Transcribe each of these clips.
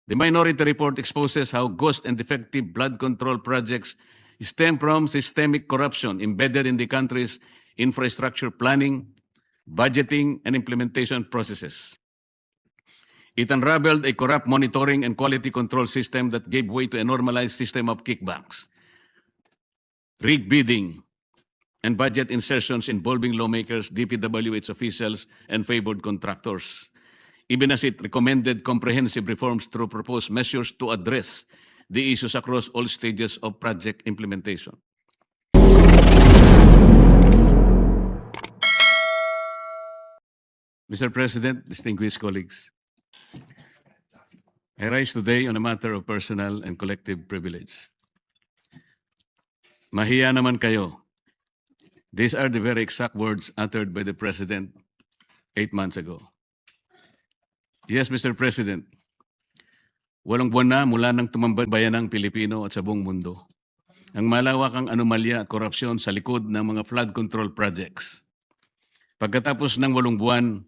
The minority report exposes how ghost and defective blood control projects stem from systemic corruption embedded in the country's infrastructure planning, budgeting, and implementation processes. It unraveled a corrupt monitoring and quality control system that gave way to a normalized system of kickbacks, rigged bidding, and budget insertions involving lawmakers, DPWH officials, and favored contractors, even as it recommended comprehensive reforms through proposed measures to address the issues across all stages of project implementation. Mr. President, distinguished colleagues, I rise today on a matter of personal and collective privilege. Mahiya naman kayo. These are the very exact words uttered by the President 8 months ago. Yes, Mr. President, walong buwan na mula nang tumambad bayanang Pilipino at sa buong mundo ang malawakang anomalya at korupsyon sa likod ng mga flood control projects. Pagkatapos ng 8 buwan,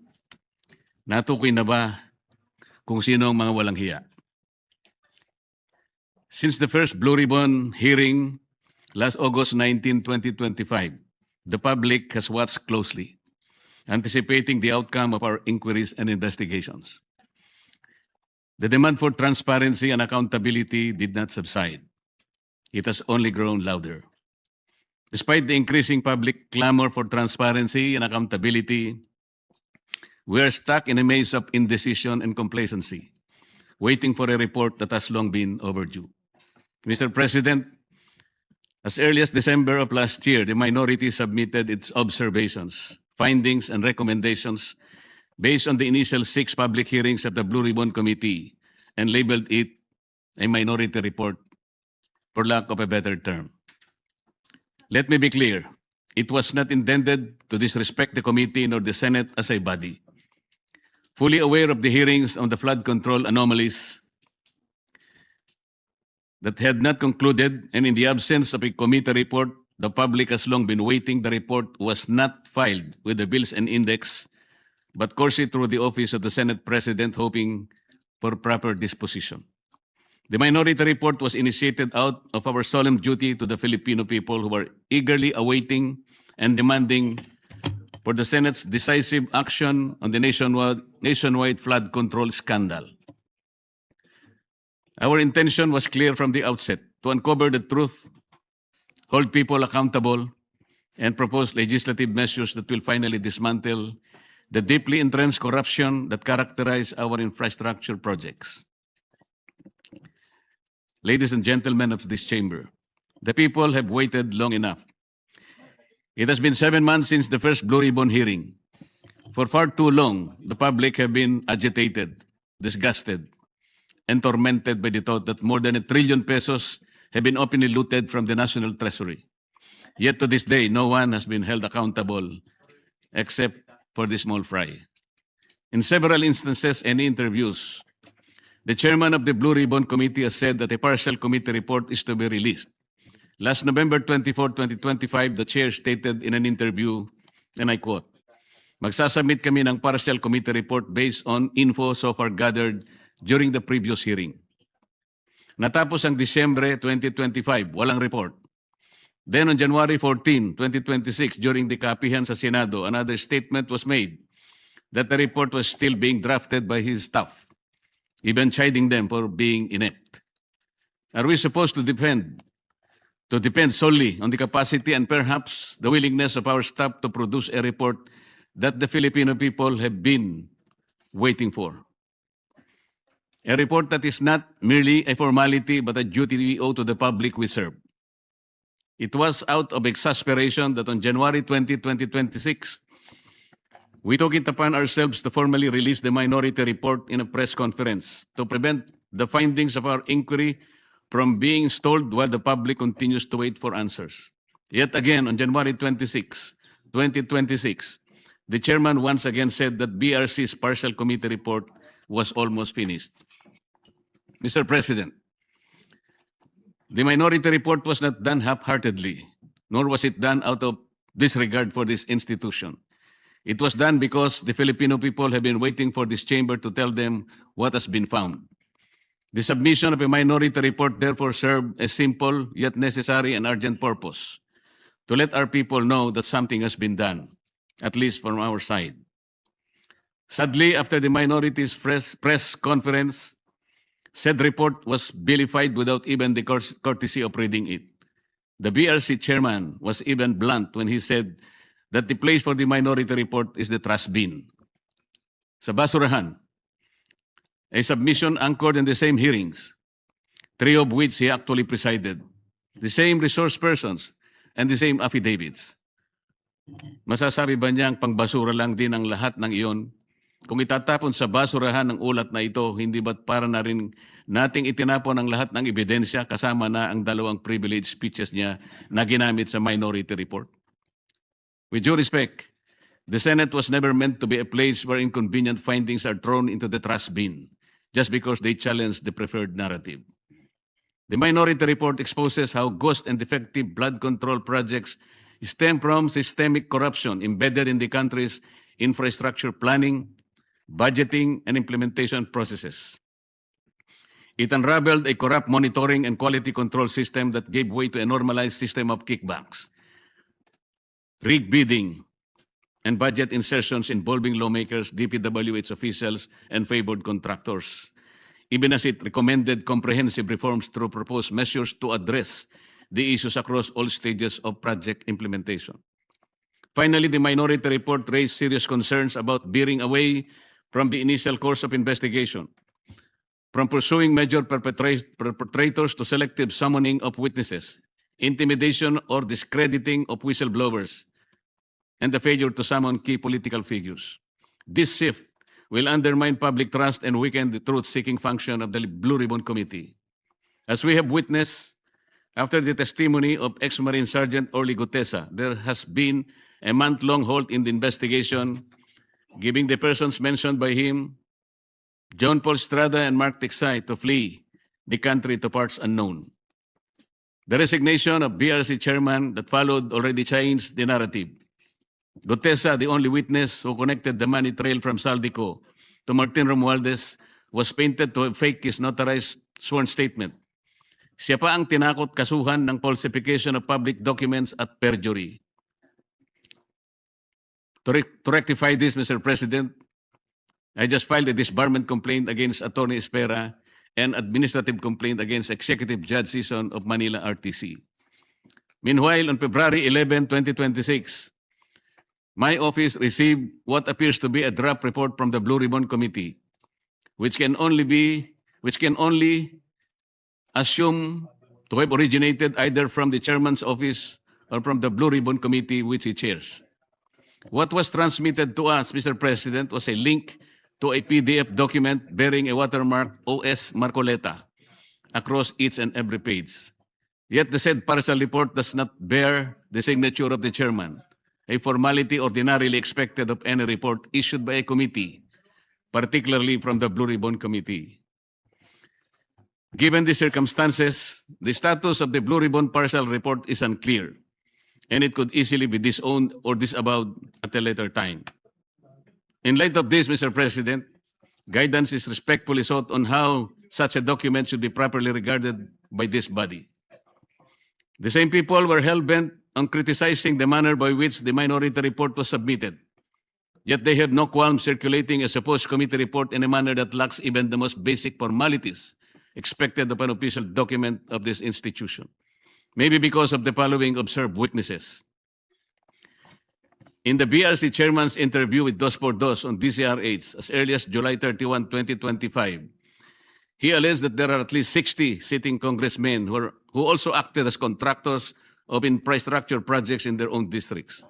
natukoy na ba kung sino ang mga walang hiya? Since the first Blue Ribbon hearing last August 19, 2025, the public has watched closely, anticipating the outcome of our inquiries and investigations. The demand for transparency and accountability did not subside. It has only grown louder. Despite the increasing public clamor for transparency and accountability, we are stuck in a maze of indecision and complacency, waiting for a report that has long been overdue. Mr. President, as early as December of last year, the minority submitted its observations, findings, and recommendations based on the initial 6 public hearings of the Blue Ribbon Committee and labeled it a minority report, for lack of a better term. Let me be clear, it was not intended to disrespect the committee nor the Senate as a body. Fully aware of the hearings on the flood control anomalies that had not concluded, and in the absence of a committee report, the public has long been waiting. The report was not filed with the Bills and Index, but coursed through the office of the Senate President, hoping for proper disposition. The minority report was initiated out of our solemn duty to the Filipino people who are eagerly awaiting and demanding for the Senate's decisive action on the nationwide flood control scandal. Our intention was clear from the outset: to uncover the truth, hold people accountable, and propose legislative measures that will finally dismantle the deeply entrenched corruption that characterize our infrastructure projects. Ladies and gentlemen of this chamber, the people have waited long enough. It has been 7 months since the first Blue Ribbon hearing. For far too long, the public have been agitated, disgusted, and tormented by the thought that more than 1 trillion pesos have been openly looted from the National Treasury. Yet to this day, no one has been held accountable except for the small fry. In several instances and interviews, the chairman of the Blue Ribbon Committee has said that a partial committee report is to be released. Last November 24, 2025, the chair stated in an interview, and I quote, "Magsasubmit kami ng partial committee report based on info so far gathered during the previous hearing." Natapos ang Disyembre 2025, walang report. Then on January 14, 2026, during the kapihan sa Senado, another statement was made that the report was still being drafted by his staff, even chiding them for being inept. Are we supposed to depend solely on the capacity and perhaps the willingness of our staff to produce a report that the Filipino people have been waiting for? A report that is not merely a formality but a duty we owe to the public we serve. It was out of exasperation that on January 20, 2026, we took it upon ourselves to formally release the minority report in a press conference to prevent the findings of our inquiry from being stalled while the public continues to wait for answers. Yet again, on January 26, 2026, the chairman once again said that BRC's partial committee report was almost finished. Mr. President, the minority report was not done half-heartedly, nor was it done out of disregard for this institution. It was done because the Filipino people have been waiting for this chamber to tell them what has been found. The submission of a minority report therefore served a simple yet necessary and urgent purpose to let our people know that something has been done, at least from our side. Sadly, after the minority's press conference, said report was vilified without even the courtesy of reading it. The BRC chairman was even blunt when he said that the place for the minority report is the trash bin. Sa basurahan, a submission anchored in the same hearings, 3 of which he actually presided, the same resource persons, and the same affidavits. Masasabi ba niyang pangbasura lang din ang lahat ng iyon? Kung itatapon sa basurahan ng ulat na ito, hindi ba't para na rin nating itinapon ang lahat ng ebidensya kasama na ang 2 privilege speeches niya na ginamit sa minority report? With due respect, the Senate was never meant to be a place where inconvenient findings are thrown into the trash bin just because they challenge the preferred narrative. The minority report exposes how ghost and defective blood control projects stem from systemic corruption embedded in the country's infrastructure planning, budgeting, and implementation processes. It unraveled a corrupt monitoring and quality control system that gave way to a normalized system of kickbacks, rigged bidding, and budget insertions involving lawmakers, DPWH officials, and favored contractors, even as it recommended comprehensive reforms through proposed measures to address the issues across all stages of project implementation. Finally, the minority report raised serious concerns about veering away from the initial course of investigation, from pursuing major perpetrators to selective summoning of witnesses, intimidation or discrediting of whistleblowers, and the failure to summon key political figures. This shift will undermine public trust and weaken the truth-seeking function of the Blue Ribbon Committee. As we have witnessed, after the testimony of ex-Marine Sergeant Orly Gutesa, there has been a month-long halt in the investigation, giving the persons mentioned by him, John Paul Estrada and Mark Tiksay, to flee the country to parts unknown. The resignation of BRC chairman that followed already changed the narrative. Gutesa, the only witness who connected the money trail from Saldico to Martin Romualdez, was painted to fake his notarized sworn statement. Siya pa ang tinakot kasuhan ng falsification of public documents at perjury. To rectify this, Mr. President, I just filed a disbarment complaint against Attorney Espera and administrative complaint against Executive Judge Season of Manila RTC. Meanwhile, on February 11, 2026, my office received what appears to be a draft report from the Blue Ribbon Committee, which can only assume to have originated either from the chairman's office or from the Blue Ribbon Committee which he chairs. What was transmitted to us, Mr. President, was a link to a PDF document bearing a watermark OS Marcoleta across each and every page. Yet the said partial report does not bear the signature of the chairman, a formality ordinarily expected of any report issued by a committee, particularly from the Blue Ribbon Committee. Given the circumstances, the status of the Blue Ribbon partial report is unclear, and it could easily be disowned or disavowed at a later time. In light of this, Mr. President, guidance is respectfully sought on how such a document should be properly regarded by this body. The same people were hell-bent on criticizing the manner by which the minority report was submitted. Yet they have no qualm circulating a supposed committee report in a manner that lacks even the most basic formalities expected of an official document of this institution. Maybe because of the following observed weaknesses. In the BRC chairman's interview with Dos por Dos on DCRH as early as July 31, 2025, he alleged that there are at least 60 sitting congressmen who also acted as contractors of infrastructure projects in their own districts.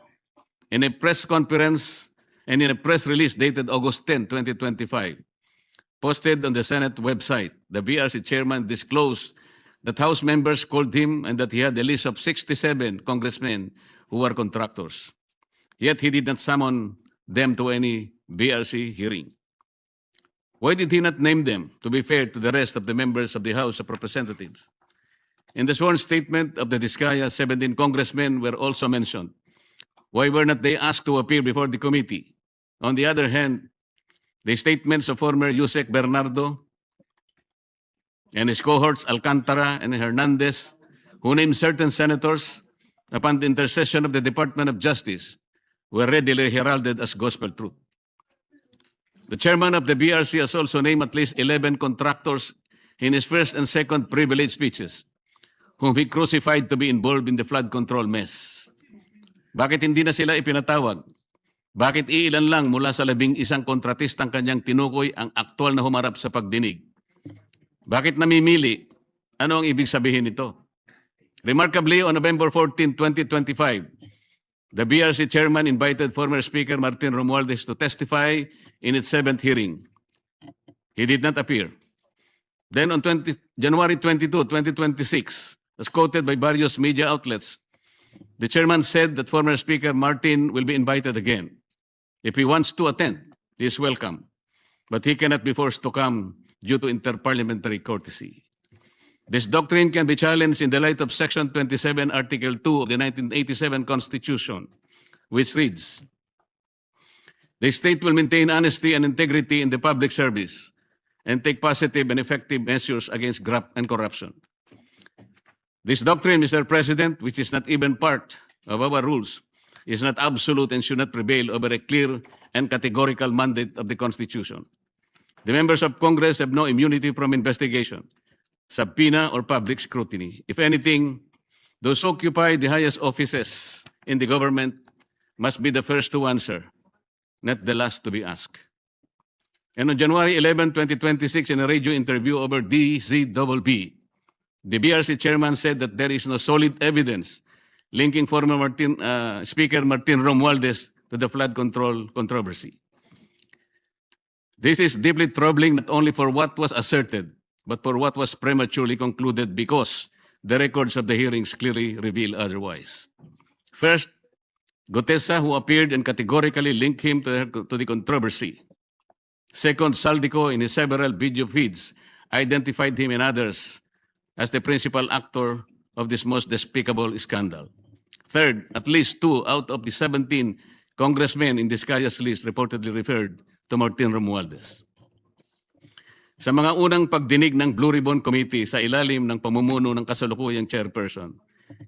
In a press conference and in a press release dated August 10, 2025, posted on the Senate website, the BRC chairman disclosed that House members called him and that he had a list of 67 congressmen who were contractors. Yet he did not summon them to any BRC hearing. Why did he not name them, to be fair to the rest of the members of the House of Representatives? In the sworn statement of the Diskaya, 17 congressmen were also mentioned. Why were not they asked to appear before the committee? On the other hand, the statements of former Yusek Bernardo, and his cohorts Alcantara and Hernandez, who named certain senators upon the intercession of the Department of Justice, were readily heralded as gospel truth. The chairman of the BRC has also named at least 11 contractors in his first and second privilege speeches, whom he crucified to be involved in the flood control mess. Bakit hindi na sila ipinatawag? Bakit iilan lang mula sa 11 kontratistang kanyang tinukoy ang aktual na humarap sa pagdinig? Bakit namimili? Ano ang ibig sabihin nito? Remarkably, on November 14, 2025, the BRC chairman invited former Speaker Martin Romualdez to testify in its 7th hearing. He did not appear. Then on January 22, 2026, as quoted by various media outlets, the chairman said that former Speaker Martin will be invited again. If he wants to attend, he is welcome, but he cannot be forced to come due to interparliamentary courtesy. This doctrine can be challenged in the light of Section 27, Article 2 of the 1987 Constitution, which reads, "The state will maintain honesty and integrity in the public service and take positive and effective measures against graft and corruption." This doctrine, Mr. President, which is not even part of our rules, is not absolute and should not prevail over a clear and categorical mandate of the Constitution. The members of Congress have no immunity from investigation, subpoena, or public scrutiny. If anything, those who occupy the highest offices in the government must be the first to answer, not the last to be asked. And on January 11, 2026, in a radio interview over DZBB, the BRC chairman said that there is no solid evidence linking former Speaker Martin Romualdez to the flood control controversy. This is deeply troubling not only for what was asserted, but for what was prematurely concluded because the records of the hearings clearly reveal otherwise. First, Gutesa, who appeared and categorically linked him to the controversy. Second, Saldico, in his several video feeds, identified him and others as the principal actor of this most despicable scandal. Third, at least 2 out of the 17 congressmen in this Discaya's list reportedly referred to Martin Romualdez. Sa mga unang pagdinig ng Blue Ribbon Committee sa ilalim ng pamumuno ng kasalukuyang chairperson,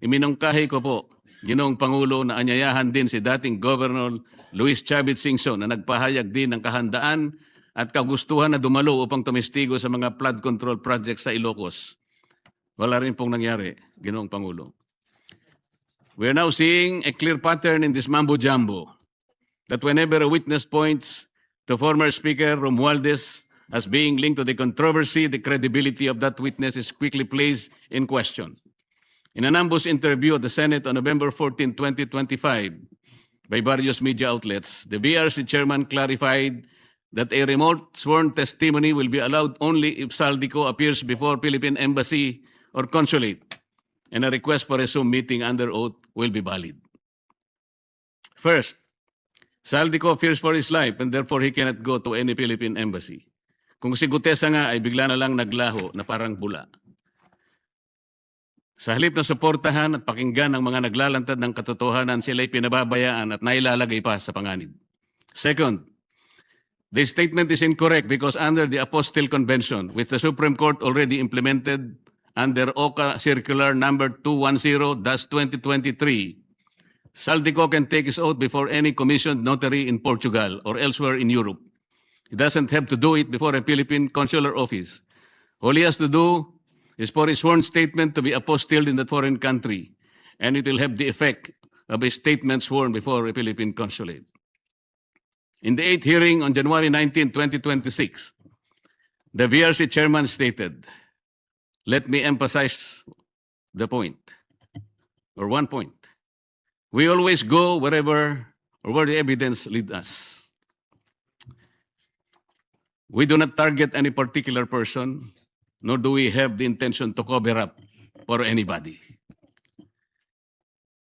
iminungkahi ko po, Ginoong Pangulo, na anyayahan din si dating Governor Luis Chavez Singson na nagpahayag din ng kahandaan at kagustuhan na dumalo upang tumestigo sa mga flood control projects sa Ilocos. Wala rin pong nangyari, Ginoong Pangulo. We are now seeing a clear pattern in this mambo-jumbo that whenever a witness points to former Speaker Romualdez as being linked to the controversy, the credibility of that witness is quickly placed in question. In an ambush interview at the Senate on November 14, 2025, by various media outlets, the BRC chairman clarified that a remote sworn testimony will be allowed only if Saldico appears before Philippine Embassy or Consulate, and a request for a Zoom meeting under oath will be valid. First, Saldico fears for his life and therefore he cannot go to any Philippine embassy. Kung si Gutesa nga ay bigla na lang naglaho na parang bula. Sa halip na suportahan at pakinggan ng mga naglalantad ng katotohanan, sila'y pinababayaan at nailalagay pa sa panganib. Second, the statement is incorrect because under the Apostille Convention, which the Supreme Court already implemented under OCA Circular number 210-2023, Saldico can take his oath before any commissioned notary in Portugal or elsewhere in Europe. He doesn't have to do it before a Philippine consular office. All he has to do is for his sworn statement to be apostilled in that foreign country, and it will have the effect of a statement sworn before a Philippine consulate. In the 8th hearing on January 19, 2026, the VRC chairman stated, let me emphasize the point, or one point. We always go wherever or where the evidence leads us. We do not target any particular person, nor do we have the intention to cover up for anybody.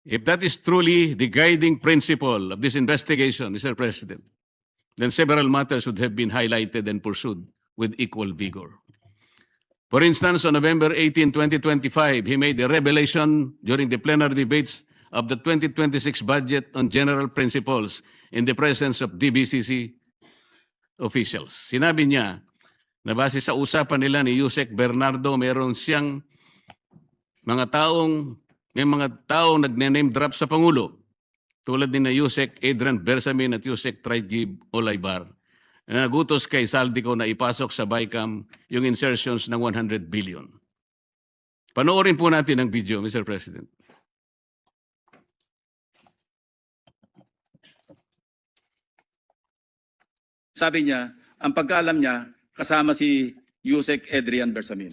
If that is truly the guiding principle of this investigation, Mr. President, then several matters would have been highlighted and pursued with equal vigor. For instance, on November 18, 2025, he made a revelation during the plenary debates of the 2026 budget on general principles in the presence of DBCC officials. Sinabi niya na base sa usapan nila ni Yusek Bernardo, meron siyang may mga taong nagne-name drop sa Pangulo, tulad ni na Yusek Adrian Bersamin at Yusek Traigib Olaybar, na nagutos kay Saldico na ipasok sa BICAM yung insertions ng 100 billion. Panoorin po natin ang video, Mr. President. Sabi niya, ang pagkaalam niya, kasama si Yusek Adrian Bersamin.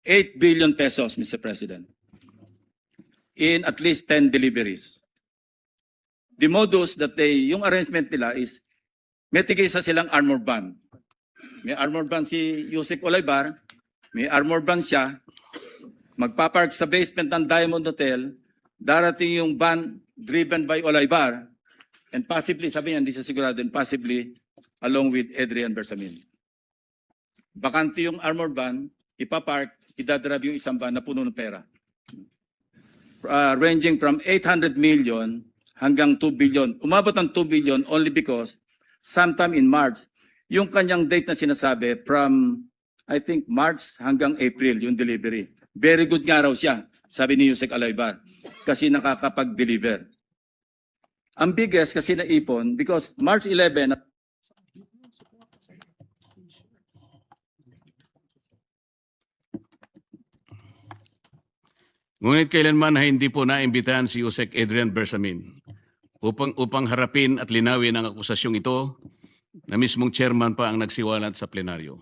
8 billion pesos, Mr. President, in at least 10 deliveries. The modus that yung arrangement nila is, may tigisa silang armor van. May armor van si Yusek Olaybar, may armor van siya, magpapark sa basement ng Diamond Hotel, darating yung van driven by Olaybar, and possibly, sabi niya, hindi siya sigurado, and possibly, along with Adrian Bersamin. Bakante yung armor van, ipapark, idadrive yung isang van na puno ng pera. Ranging from 800 million hanggang 2 billion. Umabot ng 2 billion only because sometime in March, yung kanyang date na sinasabi from, I think, March hanggang April, yung delivery. Very good nga raw siya, sabi ni Yusek Olaybar, kasi nakakapag-deliver. Ang biggest kasi naipon, because March 11, Ngunit kailanman na hindi po naimbitahan si Yusek Adrian Bersamin upang harapin at linawin ang akusasyong ito na mismong chairman pa ang nagsiwalat sa plenaryo.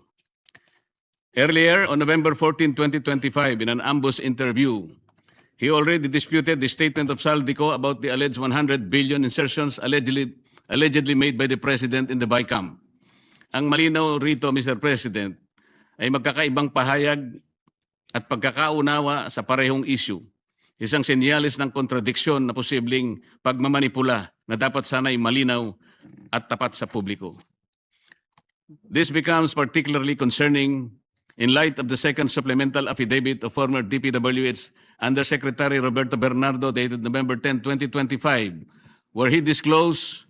Earlier, on November 14, 2025, in an ambush interview, he already disputed the statement of Saldico about the alleged 100 billion insertions allegedly made by the President in the BICAM. Ang malinaw rito, Mr. President, ay magkakaibang pahayag at pagkakaunawa sa parehong issue. Isang senyalis ng kontradiksyon na posibleng pagmamanipula na dapat sana'y malinaw at tapat sa publiko. This becomes particularly concerning in light of the second supplemental affidavit of former DPWH Undersecretary Roberto Bernardo dated November 10, 2025, where he disclosed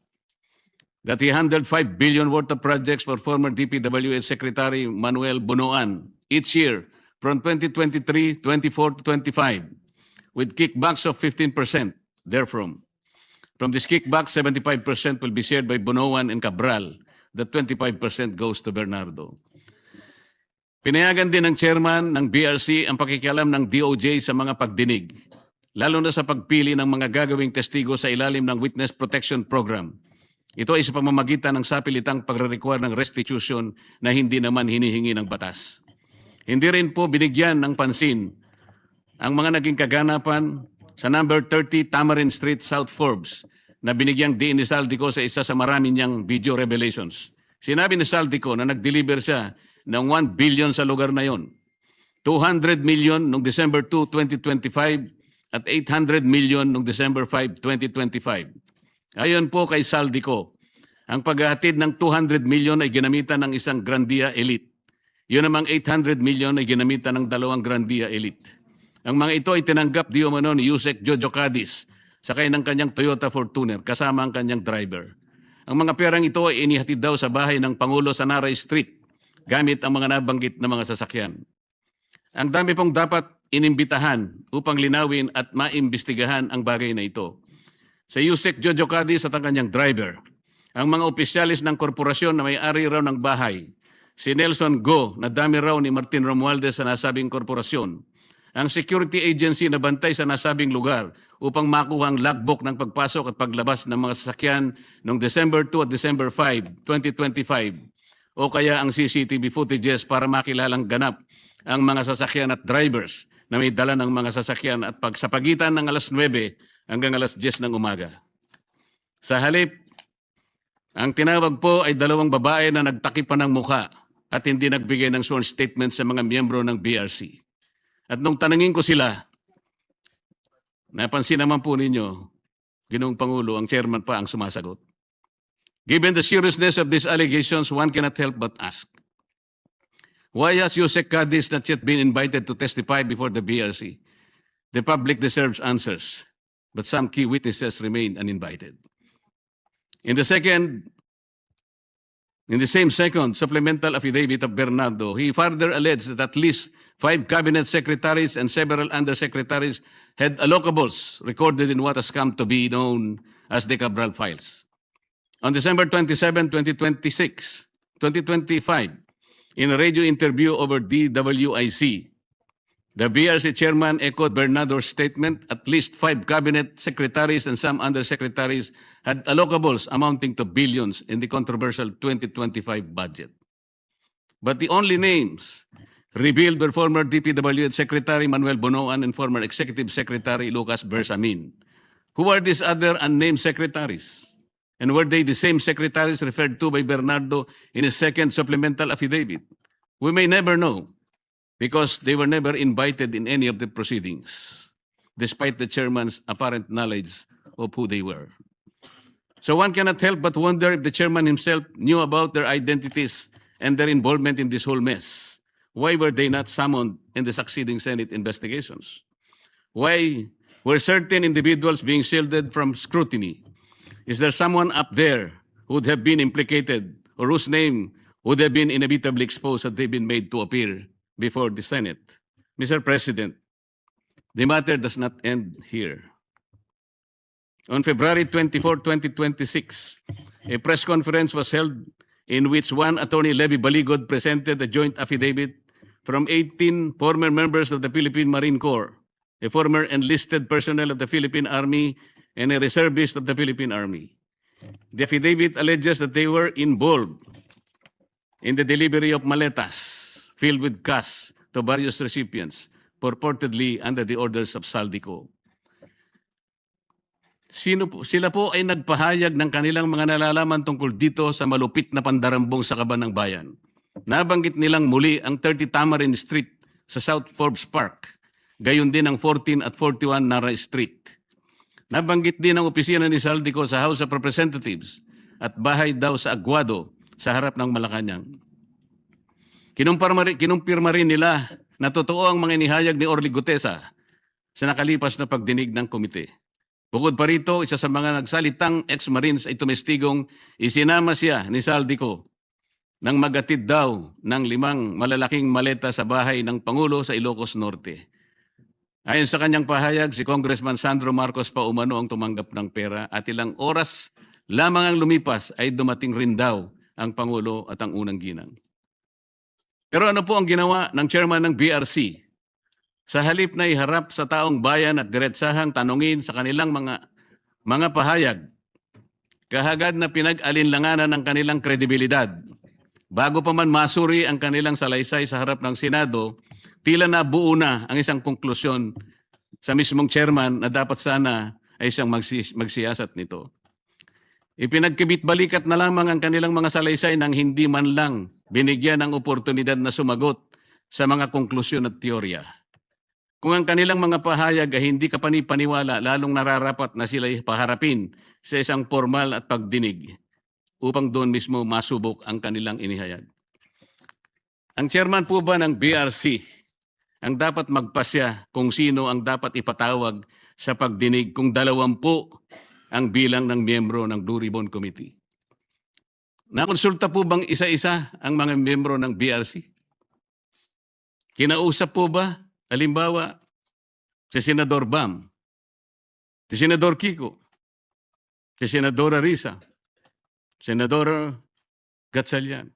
that he handled 5 billion worth of projects for former DPWH Secretary Manuel Bunoan each year from 2023, 24 to 25, with kickbacks of 15% therefrom. From this kickback, 75% will be shared by Bunoan and Cabral. The 25% goes to Bernardo. Pinayagan din ng chairman ng BRC ang pakikialam ng DOJ sa mga pagdinig, lalo na sa pagpili ng mga gagawing testigo sa ilalim ng Witness Protection Program. Ito ay sa pamamagitan ng sapilitang pagre-require ng restitution na hindi naman hinihingi ng batas. Hindi rin po binigyan ng pansin ang mga naging kaganapan sa number 30 Tamarind Street, South Forbes, na binigyang diin ni Saldico sa isa sa marami niyang video revelations. Sinabi ni Saldico na nag-deliver siya ng 1 billion sa lugar na yon, 200 million noong December 2, 2025 at 800 million noong December 5, 2025. Ayon po kay Saldico, ang paghahatid ng 200 million ay ginamitan ng isang Grandia Elite. Yun namang 800 million ay ginamitan ng dalawang Grandia Elite. Ang mga ito ay tinanggap di umano ni Yusek Jojo Cadiz sakay ng kanyang Toyota Fortuner kasama ang kanyang driver. Ang mga perang ito ay inihatid daw sa bahay ng Pangulo sa Naray Street gamit ang mga nabanggit na mga sasakyan. Ang dami pong dapat inimbitahan upang linawin at maimbestigahan ang bagay na ito. Sa Yusek Jojo Cadiz at ang kanyang driver, ang mga opisyalis ng korporasyon na may-ari raw ng bahay, si Nelson Go na dami raw ni Martin Romualdez sa nasabing korporasyon, ang security agency na bantay sa nasabing lugar upang makuha ang logbook ng pagpasok at paglabas ng mga sasakyan noong December 2 at December 5, 2025, o kaya ang CCTV footages para makilalang ganap ang mga sasakyan at drivers na may dala ng mga sasakyan at sa pagitan ng alas 9 hanggang alas 10 ng umaga. Sa halip, ang tinawag po ay dalawang babae na nagtakip pa ng mukha at hindi nagbigay ng sworn statement sa mga miyembro ng BRC. At nung tanungin ko sila, napansin naman po ninyo, Ginoong Pangulo, ang chairman pa ang sumasagot. Given the seriousness of these allegations, one cannot help but ask, why has Yusek Cadiz not yet been invited to testify before the BRC? The public deserves answers, but some key witnesses remain uninvited. In the second In the same second supplemental affidavit of Bernardo, he further alleged that at least 5 cabinet secretaries and several undersecretaries had allocables recorded in what has come to be known as the Cabral files. On December 27, 2025, in a radio interview over DWIC, the BRC chairman echoed Bernardo's statement. At least 5 cabinet secretaries and some undersecretaries had allocables amounting to billions in the controversial 2025 budget. But the only names revealed were former DPWH Secretary Manuel Bonoan and former Executive Secretary Lucas Bersamin. Who are these other unnamed secretaries? And were they the same secretaries referred to by Bernardo in his second supplemental affidavit? We may never know, because they were never invited in any of the proceedings, despite the chairman's apparent knowledge of who they were. So one cannot help but wonder if the chairman himself knew about their identities and their involvement in this whole mess. Why were they not summoned in the succeeding Senate investigations? Why were certain individuals being shielded from scrutiny? Is there someone up there who would have been implicated or whose name would have been inevitably exposed had they been made to appear before the Senate? Mr. President, the matter does not end here. On February 24, 2026, a press conference was held in which one Attorney Levy Baligod presented a joint affidavit from 18 former members of the Philippine Marine Corps, a former enlisted personnel of the Philippine Army, and a reservist of the Philippine Army. The affidavit alleges that they were involved in the delivery of maletas filled with cash to various recipients, purportedly under the orders of Saldico. Sila po ay nagpahayag ng kanilang mga nalalaman tungkol dito sa malupit na pandarambong sa kaban ng bayan. Nabanggit nilang muli ang 30 Tamarin Street sa South Forbes Park, gayon din ang 14 at 41 Nara Street. Nabanggit din ang opisina ni Saldico sa House of Representatives at bahay daw sa Aguado sa harap ng Malacanang. Kinumpirma rin nila na totoo ang mga inihayag ni Orly Gutesa sa nakalipas na pagdinig ng komite. Bukod pa rito, isa sa mga nagsalitang ex-Marines ay tumestigong isinama siya ni Saldico nang magatid daw ng 5 malalaking maleta sa bahay ng Pangulo sa Ilocos Norte. Ayon sa kanyang pahayag, si Congressman Sandro Marcos pa umano ang tumanggap ng pera at ilang oras lamang ang lumipas ay dumating rin daw ang Pangulo at ang unang ginang. Pero ano po ang ginawa ng chairman ng BRC? Sa halip na iharap sa taong bayan at diretsahang tanungin sa kanilang mga pahayag, kahagad na pinag-alinlanganan ng kanilang kredibilidad. Bago pa man masuri ang kanilang salaysay sa harap ng Senado, tila na buo na ang isang konklusyon sa mismong chairman na dapat sana ay siyang magsiyasat nito. Ipinagkibit-balikat na lamang ang kanilang mga salaysay nang hindi man lang binigyan ng oportunidad na sumagot sa mga konklusyon at teorya. Kung ang kanilang mga pahayag ay hindi kapani-paniwala, lalong nararapat na sila'y paharapin sa isang formal at pagdinig upang doon mismo masubok ang kanilang inihayag. Ang chairman po ba ng BRC ang dapat magpasya kung sino ang dapat ipatawag sa pagdinig kung 20 ang bilang ng miyembro ng Blue Ribbon Committee? Nakonsulta po bang isa-isa ang mga miyembro ng BRC? Kinausap po ba? Halimbawa, si Senador Bam, si Senador Kiko, si Senadora Risa, Senador Gatchalian.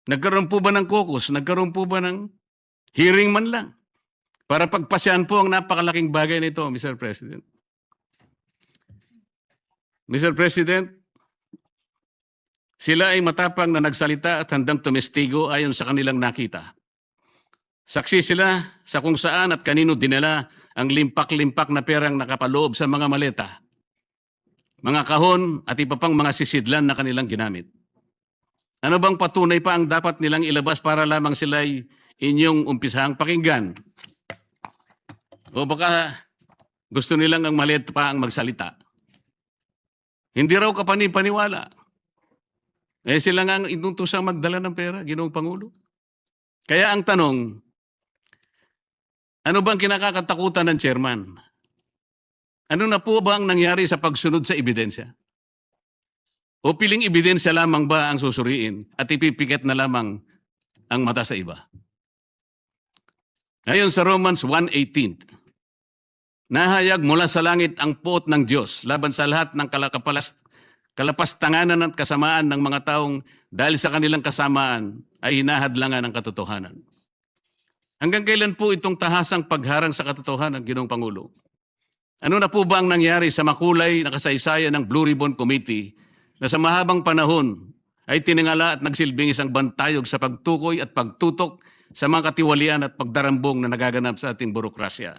Nagkaroon po ba ng caucus? Nagkaroon po ba ng hearing man lang? Para pagpasyahan po ang napakalaking bagay nito, Mr. President. Mr. President, sila ay matapang na nagsalita at handang tumestigo ayon sa kanilang nakita. Saksi sila sa kung saan at kanino dinala ang limpak-limpak na perang nakapaloob sa mga maleta, mga kahon at iba pang mga sisidlan na kanilang ginamit. Ano bang patunay pa ang dapat nilang ilabas para lamang sila'y inyong umpisahang pakinggan? O baka gusto nilang ang maleta pa ang magsalita? Hindi raw kapani-paniwala. Sila nga ang inutusang magdala ng pera, Ginoong Pangulo. Kaya ang tanong, ano bang kinakatakutan ng chairman? Ano na po ba ang nangyari sa pagsunod sa ebidensya? O piling ebidensya lamang ba ang susuriin at ipipikit na lamang ang mata sa iba? Ngayon sa Romans 1:18, nahayag mula sa langit ang puot ng Diyos laban sa lahat ng kalapastanganan at kasamaan ng mga taong dahil sa kanilang kasamaan ay hinahadlangan ang katotohanan. Hanggang kailan po itong tahasang pagharang sa katotohanan, Ginoong Pangulo? Ano na po ba ang nangyari sa makulay na kasaysayan ng Blue Ribbon Committee na sa mahabang panahon ay tiningala at nagsilbing isang bantayog sa pagtukoy at pagtutok sa mga katiwalian at pagdarambong na nagaganap sa ating burokrasya?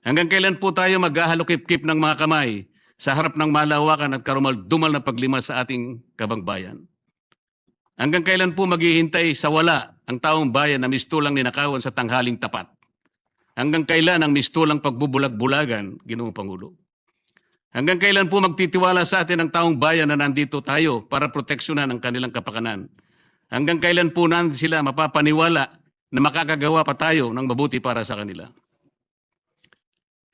Hanggang kailan po tayo maghahalukip-kip ng mga kamay sa harap ng malawakan at karumal-dumal na paglima sa ating kabangbayan? Hanggang kailan po maghihintay sa wala ang taong bayan na mistulang ninakawan sa tanghaling tapat? Hanggang kailan ang mistulang pagbubulag-bulagan, Ginoong Pangulo? Hanggang kailan po magtitiwala sa atin ang taong bayan na nandito tayo para proteksyonan ang kanilang kapakanan? Hanggang kailan po natin sila mapapaniwala na makakagawa pa tayo ng mabuti para sa kanila?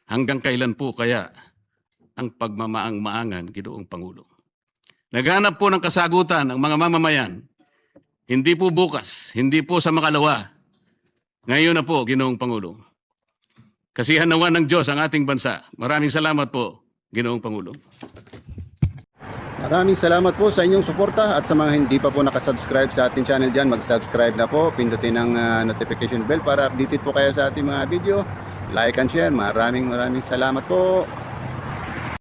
Hanggang kailan po kaya ang pagmamaang-maangan, Ginoong Pangulo? Naghanap po ng kasagutan ang mga mamamayan. Hindi po bukas, hindi po sa makalawa. Ngayon na po, Ginoong Pangulo. Kasihan nawa ng Diyos ang ating bansa. Maraming salamat po, Ginoong Pangulo. Maraming salamat po sa inyong suporta at sa mga hindi pa po nakasubscribe sa ating channel dyan, mag-subscribe na po. Pindutin ang notification bell para updated po kayo sa ating mga video. Like and share. Maraming salamat po.